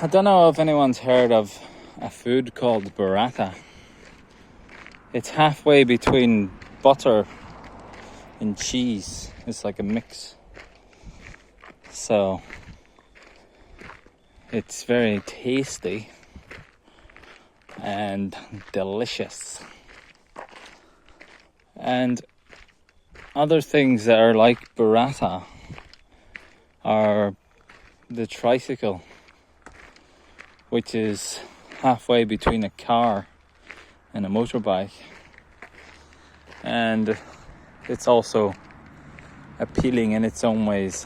I don't know if anyone's heard of a food called burrata. It's halfway between butter and cheese. It's like a mix. So it's very tasty and delicious. And other things that are like burrata are the tricycle, which is halfway between a car and a motorbike, and it's also appealing in its own ways.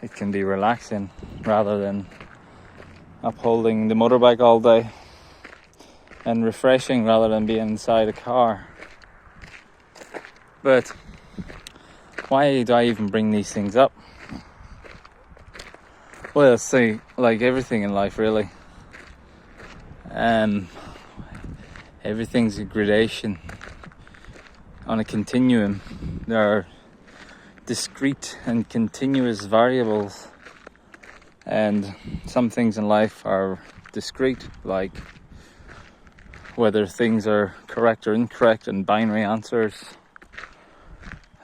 It can be relaxing rather than upholding the motorbike all day, and refreshing rather than being inside a car. But why do I even bring these things up? Well, see, like everything in life, really. Everything's a gradation on a continuum. There are discrete and continuous variables, and some things in life are discrete, like whether things are correct or incorrect and binary answers,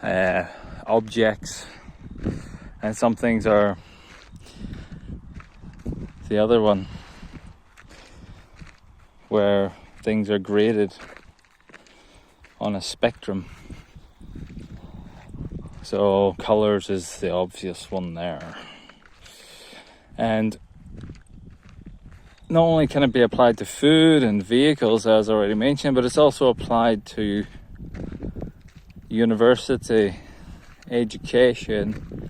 objects, and some things are the other one, where things are graded on a spectrum. So colours is the obvious one there. And not only can it be applied to food and vehicles, as already mentioned, but it's also applied to university, education,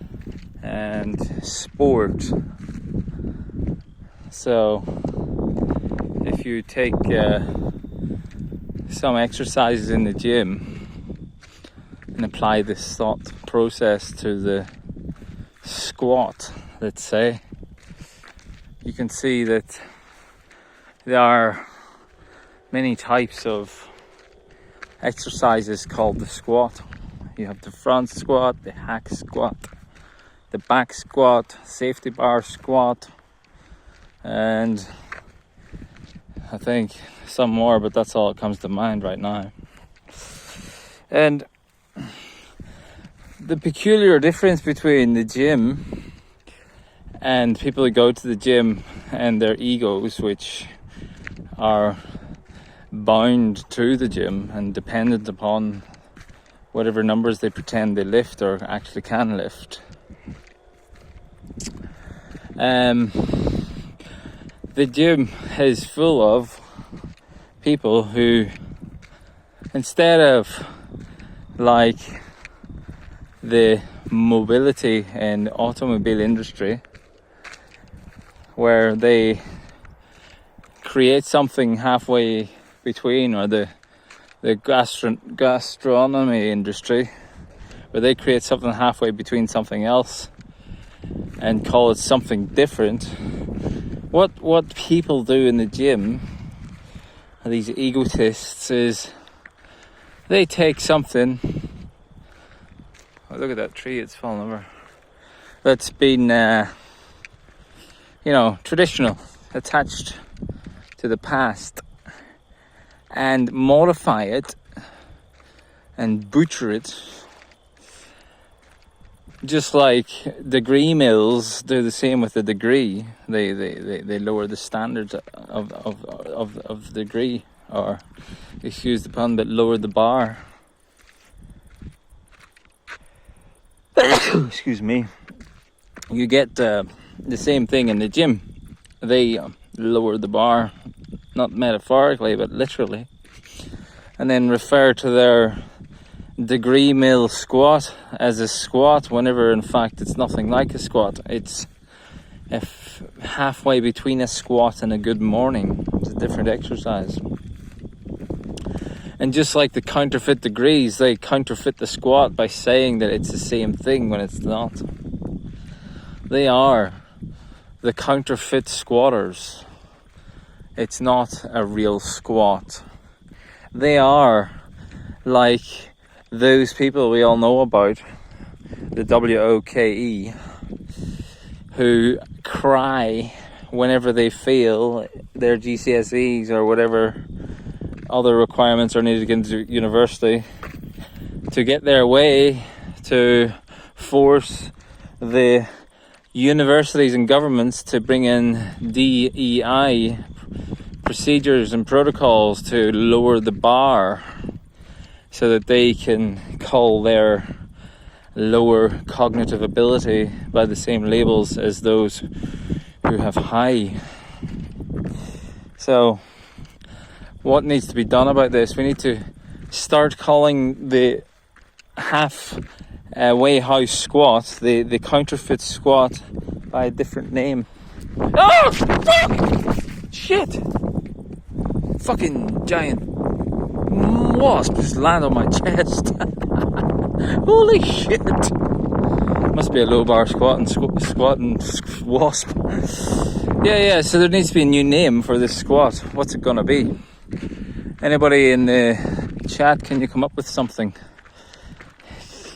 and sport. So if you take some exercises in the gym and apply this thought process to the squat, let's say, you can see that there are many types of exercises called the squat. You have the front squat, the hack squat, the back squat, safety bar squat, and I think some more, but that's all that comes to mind right now. And the peculiar difference between the gym and people who go to the gym and their egos, which are bound to the gym and dependent upon whatever numbers they pretend they lift or actually can lift. The gym is full of people who, instead of like the mobility and automobile industry, where they create something halfway between, or the gastronomy industry, where they create something halfway between something else and call it something different. What people do in the gym, these egotists, is they take something. Oh, look at that tree, it's fallen over. That's been, traditional, attached to the past, and modify it and butcher it, just like degree mills do the same with the degree. They lower the standards of degree, or excuse the pun, but lower the bar. Excuse me. You get the same thing in the gym. They lower the bar, not metaphorically but literally, and then refer to their degree mill squat as a squat, whenever in fact it's nothing like a squat. It's halfway between a squat and a good morning. It's a different exercise. And just like the counterfeit degrees, they counterfeit the squat by saying that it's the same thing when it's not. They are the counterfeit squatters. It's not a real squat. They are like those people we all know about, the WOKE, who cry whenever they fail their GCSEs or whatever other requirements are needed to get into university, to get their way, to force the universities and governments to bring in DEI procedures and protocols to lower the bar so that they can cull their lower cognitive ability by the same labels as those who have high. So what needs to be done about this? We need to start calling the half-way house squat, the counterfeit squat, by a different name. Oh, fuck! Shit! Fucking giant wasp just landed on my chest. Holy shit! Must be a low bar squat and wasp. Yeah, so there needs to be a new name for this squat. What's it gonna be? Anybody in the chat, can you come up with something?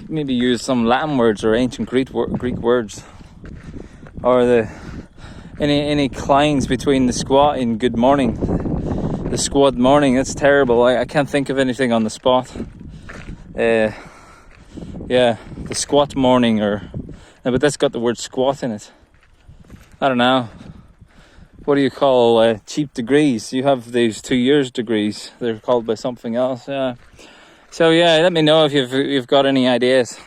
Maybe use some Latin words or ancient Greek words. Or any clines between the squat and good morning. The squad morning, that's terrible. I can't think of anything on the spot. The squat morning, but that's got the word squat in it. I don't know. What do you call cheap degrees? You have these 2 years degrees. They're called by something else. Yeah. So yeah, let me know if you've got any ideas.